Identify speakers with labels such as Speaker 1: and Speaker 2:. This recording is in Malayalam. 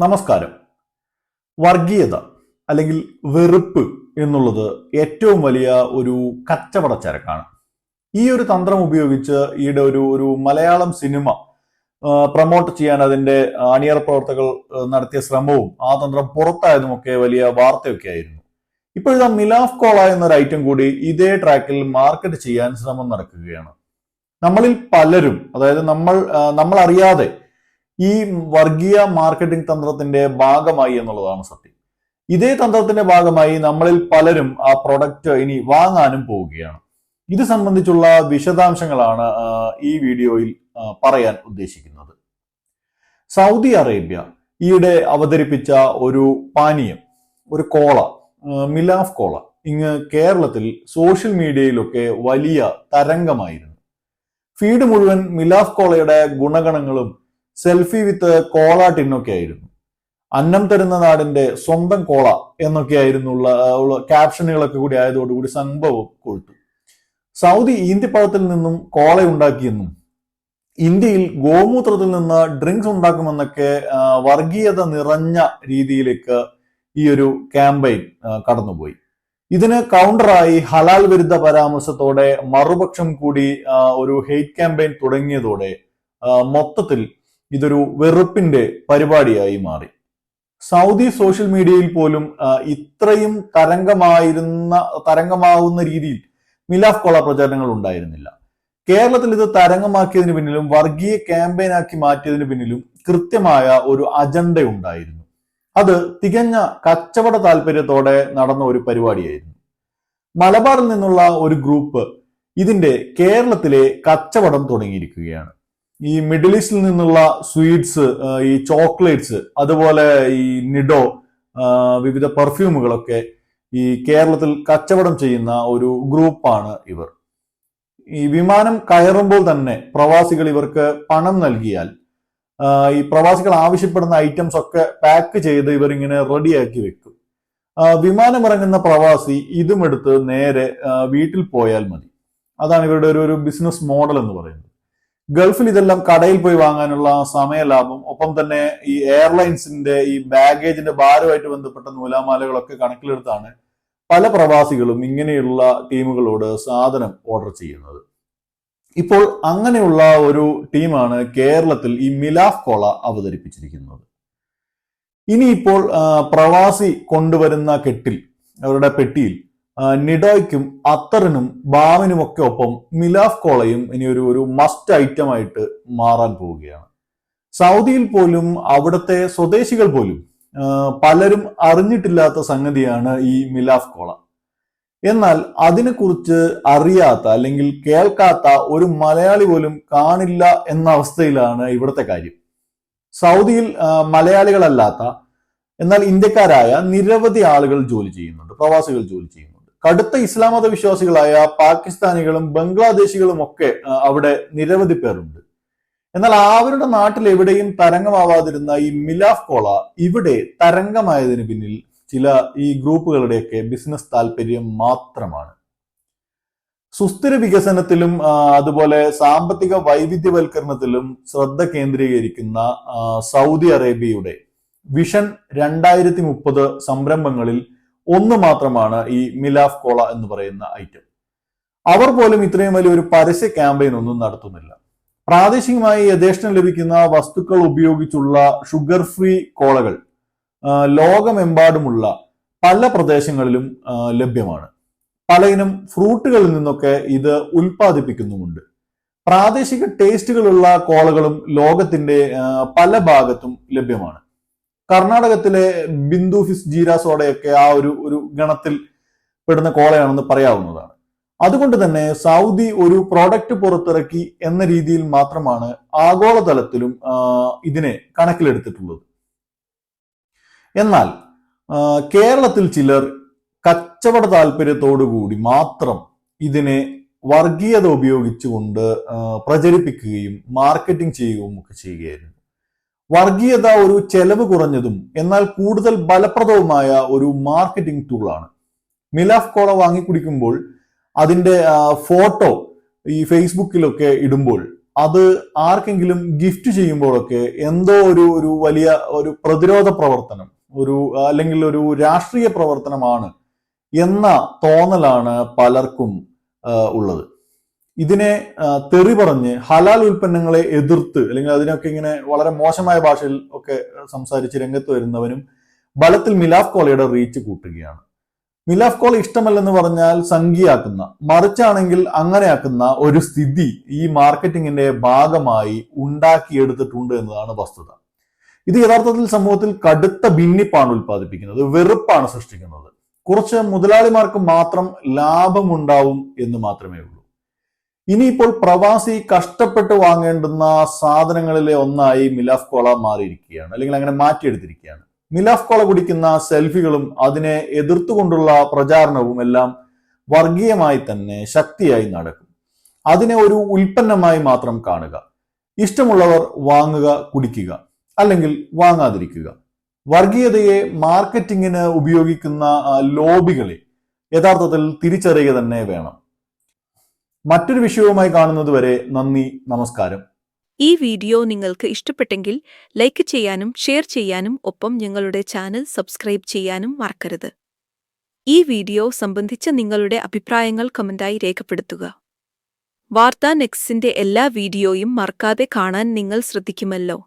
Speaker 1: നമസ്കാരം. വർഗീയത അല്ലെങ്കിൽ വെറുപ്പ് എന്നുള്ളത് ഏറ്റവും വലിയ ഒരു കച്ചവട ചരക്കാണ്. ഈ ഒരു തന്ത്രം ഉപയോഗിച്ച് ഈയിടെ ഒരു മലയാളം സിനിമ പ്രൊമോട്ട് ചെയ്യാൻ അതിന്റെ അണിയറ പ്രവർത്തകർ നടത്തിയ ശ്രമവും ആ തന്ത്രം പുറത്തായതുമൊക്കെ വലിയ വാർത്തയൊക്കെ ആയിരുന്നു. ഇപ്പോഴിതാ മിലാഫ് കോള എന്നൊരു ഐറ്റം കൂടി ഇതേ ട്രാക്കിൽ മാർക്കറ്റ് ചെയ്യാൻ ശ്രമം നടക്കുകയാണ്. നമ്മളിൽ പലരും, അതായത് നമ്മൾ അറിയാതെ ഈ വർഗീയ മാർക്കറ്റിംഗ് തന്ത്രത്തിന്റെ ഭാഗമായി എന്നുള്ളതാണ് സത്യം. ഇതേ തന്ത്രത്തിന്റെ ഭാഗമായി നമ്മളിൽ പലരും ആ പ്രൊഡക്റ്റ് ഇനി വാങ്ങാനും പോവുകയാണ്. ഇത് സംബന്ധിച്ചുള്ള വിശദാംശങ്ങളാണ് ഈ വീഡിയോയിൽ പറയാൻ ഉദ്ദേശിക്കുന്നത്. സൗദി അറേബ്യ ഈയിടെ അവതരിപ്പിച്ച ഒരു പാനീയം, ഒരു കോള, മിലാഫ് കോള, ഇങ്ങ് കേരളത്തിൽ സോഷ്യൽ മീഡിയയിലൊക്കെ വലിയ തരംഗമായിരുന്നു. ഫീഡ് മുഴുവൻ മിലാഫ് കോളയുടെ ഗുണഗണങ്ങളും സെൽഫി വിത്ത് കോള ടിന്നൊക്കെ ആയിരുന്നു. അന്നം തരുന്ന നാടിന്റെ സ്വന്തം കോള എന്നൊക്കെ ആയിരുന്നു ഉള്ള ക്യാപ്ഷനുകളൊക്കെ കൂടി ആയതോടുകൂടി സംഭവം കൊഴുത്തു. സൗദി ഈന്തിപ്പഴത്തിൽ നിന്നും കോള ഉണ്ടാക്കിയെന്നും ഇന്ത്യയിൽ ഗോമൂത്രത്തിൽ നിന്ന് ഡ്രിങ്ക്സ് ഉണ്ടാക്കുമെന്നൊക്കെ വർഗീയത നിറഞ്ഞ രീതിയിലേക്ക് ഈ ഒരു ക്യാമ്പയിൻ കടന്നുപോയി. ഇതിന് കൗണ്ടറായി ഹലാൽ വിരുദ്ധ പരാമർശത്തോടെ മറുപക്ഷം കൂടി ഒരു ഹെയ്റ്റ് ക്യാമ്പയിൻ തുടങ്ങിയതോടെ മൊത്തത്തിൽ ഇതൊരു വെറുപ്പിന്റെ പരിപാടിയായി മാറി. സൗദി സോഷ്യൽ മീഡിയയിൽ പോലും ഇത്രയും തരംഗമാവുന്ന രീതിയിൽ മിലാഫ് കോള പ്രചാരണങ്ങൾ ഉണ്ടായിരുന്നില്ല. കേരളത്തിൽ ഇത് തരംഗമാക്കിയതിന് പിന്നിലും വർഗീയ ക്യാമ്പയിനാക്കി മാറ്റിയതിന് പിന്നിലും കൃത്യമായ ഒരു അജണ്ട ഉണ്ടായിരുന്നു. അത് തികഞ്ഞ കച്ചവട താല്പര്യത്തോടെ നടന്ന ഒരു പരിപാടിയായിരുന്നു. മലബാറിൽ നിന്നുള്ള ഒരു ഗ്രൂപ്പ് ഇതിന്റെ കേരളത്തിലെ കച്ചവടം തുടങ്ങിയിരിക്കുകയാണ്. ഈ മിഡിൽ ഈസ്റ്റിൽ നിന്നുള്ള സ്വീറ്റ്സ്, ഈ ചോക്ലേറ്റ്സ്, അതുപോലെ ഈ നിഡോ, വിവിധ പെർഫ്യൂമുകളൊക്കെ ഈ കേരളത്തിൽ കച്ചവടം ചെയ്യുന്ന ഒരു ഗ്രൂപ്പാണ് ഇവർ. ഈ വിമാനം കയറുമ്പോൾ തന്നെ പ്രവാസികൾ ഇവർക്ക് പണം നൽകിയാൽ ഈ പ്രവാസികൾ ആവശ്യപ്പെടുന്ന ഐറ്റംസ് ഒക്കെ പാക്ക് ചെയ്ത് ഇവർ ഇങ്ങനെ റെഡിയാക്കി വെക്കും. വിമാനം ഇറങ്ങുന്ന പ്രവാസി ഇതും എടുത്ത് നേരെ വീട്ടിൽ പോയാൽ മതി. അതാണ് ഇവരുടെ ഒരു ബിസിനസ് മോഡൽ എന്ന് പറയുന്നത്. ഗൾഫിൽ ഇതെല്ലാം കടയിൽ പോയി വാങ്ങാനുള്ള സമയലാഭം, ഒപ്പം തന്നെ ഈ എയർലൈൻസിന്റെ ഈ ബാഗേജിന്റെ ഭാരമായിട്ട് ബന്ധപ്പെട്ട നൂലാമാലകളൊക്കെ കണക്കിലെടുത്താണ് പല പ്രവാസികളും ഇങ്ങനെയുള്ള ടീമുകളോട് സാധനം ഓർഡർ ചെയ്യുന്നത്. ഇപ്പോൾ അങ്ങനെയുള്ള ഒരു ടീമാണ് കേരളത്തിൽ ഈ മിലാഫ് കോള അവതരിപ്പിച്ചിരിക്കുന്നത്. ഇനിയിപ്പോൾ പ്രവാസി കൊണ്ടുവരുന്ന കെട്ടിൽ, അവരുടെ പെട്ടിയിൽ നിഡോയ്ക്കും അത്തറിനും ബാമിനുമൊക്കെ ഒപ്പം മിലാഫ് കോളയും ഇനി ഒരു മസ്റ്റ് ഐറ്റം ആയിട്ട് മാറാൻ പോവുകയാണ്. സൗദിയിൽ പോലും അവിടുത്തെ സ്വദേശികൾ പോലും പലരും അറിഞ്ഞിട്ടില്ലാത്ത സംഗതിയാണ് ഈ മിലാഫ് കോള. എന്നാൽ അതിനെക്കുറിച്ച് അറിയാത്ത അല്ലെങ്കിൽ കേൾക്കാത്ത ഒരു മലയാളി പോലും കാണില്ല എന്ന അവസ്ഥയിലാണ് ഇവിടുത്തെ കാര്യം. സൗദിയിൽ മലയാളികളല്ലാത്ത എന്നാൽ ഇന്ത്യക്കാരായ നിരവധി ആളുകൾ ജോലി ചെയ്യുന്നുണ്ട്, പ്രവാസികൾ ജോലി ചെയ്യുന്നുണ്ട്. കടുത്ത ഇസ്ലാം മത വിശ്വാസികളായ പാകിസ്ഥാനികളും ബംഗ്ലാദേശികളും ഒക്കെ അവിടെ നിരവധി പേരുണ്ട്. എന്നാൽ അവരുടെ നാട്ടിൽ എവിടെയും തരംഗമാവാതിരുന്ന ഈ മിലാഫ് കോള ഇവിടെ തരംഗമായതിന് പിന്നിൽ ചില ഈ ഗ്രൂപ്പുകളുടെയൊക്കെ ബിസിനസ് താല്പര്യം മാത്രമാണ്. സുസ്ഥിര വികസനത്തിലും അതുപോലെ സാമ്പത്തിക വൈവിധ്യവൽക്കരണത്തിലും ശ്രദ്ധ കേന്ദ്രീകരിക്കുന്ന സൗദി അറേബ്യയുടെ വിഷൻ 2030 സംരംഭങ്ങളിൽ ഒന്ന് മാത്രമാണ് ഈ മിലാഫ് കോള എന്ന് പറയുന്ന ഐറ്റം. അവർ പോലും ഇത്രയും വലിയൊരു പരസ്യ ക്യാമ്പയിൻ ഒന്നും നടത്തുന്നില്ല. പ്രാദേശികമായി യഥേഷ്ടം ലഭിക്കുന്ന വസ്തുക്കൾ ഉപയോഗിച്ചുള്ള ഷുഗർ ഫ്രീ കോളകൾ ലോകമെമ്പാടുമുള്ള പല പ്രദേശങ്ങളിലും ലഭ്യമാണ്. പലയിനം ഫ്രൂട്ടുകളിൽ നിന്നൊക്കെ ഇത് ഉൽപ്പാദിപ്പിക്കുന്നുമുണ്ട്. പ്രാദേശിക ടേസ്റ്റുകളുള്ള കോളകളും ലോകത്തിന്റെ പല ഭാഗത്തും ലഭ്യമാണ്. കർണാടകത്തിലെ ബിന്ദു ഫിസ് ജീര സോഡയൊക്കെ ആ ഒരു ഗണത്തിൽ പെടുന്ന കോളയാണെന്ന് പറയാവുന്നതാണ്. അതുകൊണ്ട് തന്നെ സൗദി ഒരു പ്രോഡക്റ്റ് പുറത്തിറക്കി എന്ന രീതിയിൽ മാത്രമാണ് ആഗോളതലത്തിലും ഇതിനെ കണക്കിലെടുത്തിട്ടുള്ളത്. എന്നാൽ കേരളത്തിൽ ചിലർ കച്ചവട താല്പര്യത്തോടുകൂടി മാത്രം ഇതിനെ വർഗീയത ഉപയോഗിച്ചുകൊണ്ട് പ്രചരിപ്പിക്കുകയും മാർക്കറ്റിംഗ് ചെയ്യുകയും ഒക്കെ ചെയ്യുകയായിരുന്നു. വർഗീയത ഒരു ചെലവ് കുറഞ്ഞതും എന്നാൽ കൂടുതൽ ഫലപ്രദവുമായ ഒരു മാർക്കറ്റിംഗ് ടൂളാണ്. മിലാഫ് കോള വാങ്ങിക്കുടിക്കുമ്പോൾ അതിന്റെ ഫോട്ടോ ഈ ഫേസ്ബുക്കിലൊക്കെ ഇടുമ്പോൾ അത് ആർക്കെങ്കിലും ഗിഫ്റ്റ് ചെയ്യുമ്പോഴൊക്കെ എന്തോ ഒരു വലിയ ഒരു പ്രതിരോധ പ്രവർത്തനം, അല്ലെങ്കിൽ ഒരു രാഷ്ട്രീയ പ്രവർത്തനമാണ് എന്ന തോന്നലാണ് പലർക്കും ഉള്ളത്. ഇതിനെ തെറി പറഞ്ഞ് ഹലാൽ ഉൽപ്പന്നങ്ങളെ എതിർത്ത് അല്ലെങ്കിൽ അതിനൊക്കെ ഇങ്ങനെ വളരെ മോശമായ ഭാഷയിൽ ഒക്കെ സംസാരിച്ച് രംഗത്ത് വരുന്നവനും ബലത്തിൽ മിലാഫ് കോളയുടെ റീച്ച് കൂട്ടുകയാണ്. മിലാഫ് കോള ഇഷ്ടമല്ലെന്ന് പറഞ്ഞാൽ സംഖ്യയാക്കുന്ന, മറിച്ചാണെങ്കിൽ അങ്ങനെയാക്കുന്ന ഒരു സ്ഥിതി ഈ മാർക്കറ്റിങ്ങിന്റെ ഭാഗമായി ഉണ്ടാക്കിയെടുത്തിട്ടുണ്ട് എന്നതാണ് വസ്തുത. ഇത് യഥാർത്ഥത്തിൽ സമൂഹത്തിൽ കടുത്ത ഭിന്നിപ്പാണ് ഉൽപ്പാദിപ്പിക്കുന്നത്, വെറുപ്പാണ് സൃഷ്ടിക്കുന്നത്. കുറച്ച് മുതലാളിമാർക്ക് മാത്രം ലാഭമുണ്ടാവും എന്ന് മാത്രമേ ഉള്ളൂ. ഇനിയിപ്പോൾ പ്രവാസി കഷ്ടപ്പെട്ട് വാങ്ങേണ്ടുന്ന സാധനങ്ങളിലെ ഒന്നായി മിലാഫ് കോള മാറിയിരിക്കുകയാണ്, അല്ലെങ്കിൽ അങ്ങനെ മാറ്റിയെടുത്തിരിക്കുകയാണ്. മിലാഫ് കോള കുടിക്കുന്ന സെൽഫികളും അതിനെ എതിർത്തുകൊണ്ടുള്ള പ്രചാരണവും എല്ലാം വർഗീയമായി തന്നെ ശക്തിയായി നടക്കും. അതിനെ ഒരു ഉൽപ്പന്നമായി മാത്രം കാണുക. ഇഷ്ടമുള്ളവർ വാങ്ങുക, കുടിക്കുക, അല്ലെങ്കിൽ വാങ്ങാതിരിക്കുക. വർഗീയതയെ മാർക്കറ്റിങ്ങിന് ഉപയോഗിക്കുന്ന ലോബികളെ യഥാർത്ഥത്തിൽ തിരിച്ചറിയുക തന്നെ വേണം. മറ്റൊരു വിഷയവുമായി കാണുന്നതുവരെ നന്ദി, നമസ്കാരം.
Speaker 2: ഈ വീഡിയോ നിങ്ങൾക്ക് ഇഷ്ടപ്പെട്ടെങ്കിൽ ലൈക്ക് ചെയ്യാനും ഷെയർ ചെയ്യാനും ഒപ്പം ഞങ്ങളുടെ ചാനൽ സബ്സ്ക്രൈബ് ചെയ്യാനും മറക്കരുത്. ഈ വീഡിയോ സംബന്ധിച്ച നിങ്ങളുടെ അഭിപ്രായങ്ങൾ കമന്റായി രേഖപ്പെടുത്തുക. വാർത്താ നെക്സ്റ്റിന്റെ എല്ലാ വീഡിയോയും മറക്കാതെ കാണാൻ നിങ്ങൾ ശ്രദ്ധിക്കുമല്ലോ.